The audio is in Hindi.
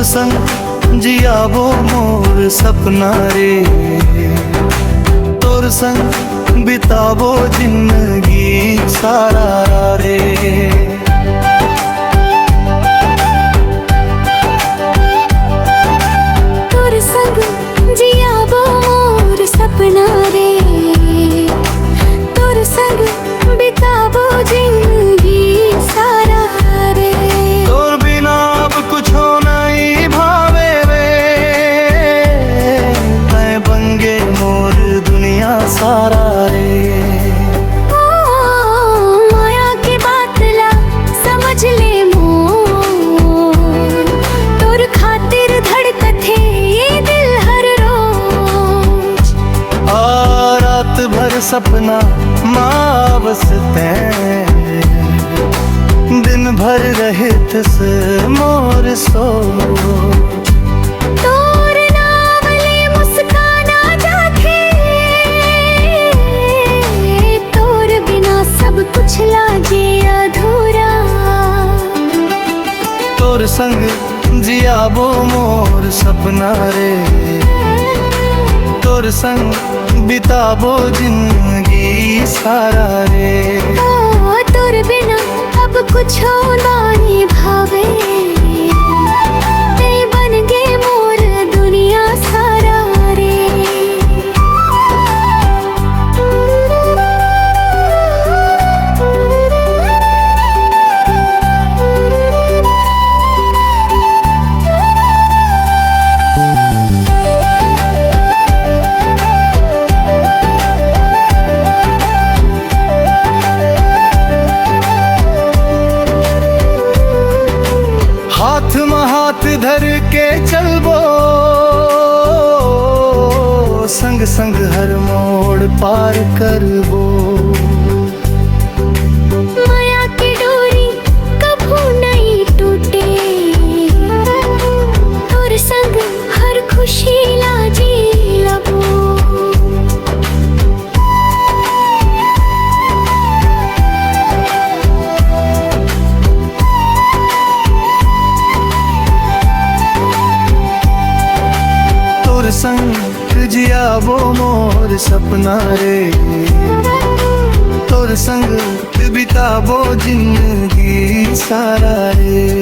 संग जियाबो मोर सपना रे, तोर संग बिताबो जिंदगी सारा रे। तोर संग जियाबो मोर सपना रे, तोर संग बिताबो जिंदगी सारा रे। तोर बिना अब कुछ नहीं भावे वे, मैं बंगे मोर दुनिया सारा रे। माया के बात ला समझ ले मोर, तोर खातिर धड़कत है ये दिल हर रोज। रात भर सपना माँ बसते, दिन भर रहत से मोर सोच। तोर नाम ले मुस्काना जाके, तोर बिना सब कुछ लागे अधूरा। तोर संग जियाबो मोर सपना रे, तोर संग बिताबो जिंदगी सारा रे। तोर बिना अब कुछ नहीं भावे, ते बन गे मोर दुनिया सारा रे। हाथ में हाथ धर के चलबो, संग संग हर मोड़ पार करबो। माया की डोरी कभू नहीं टूटे, तोर संग हर खुशी लाजी लबो। तोर संग जियाबो मोर सपना रे, तोर संग बिताबो जिंदगी सारा रे।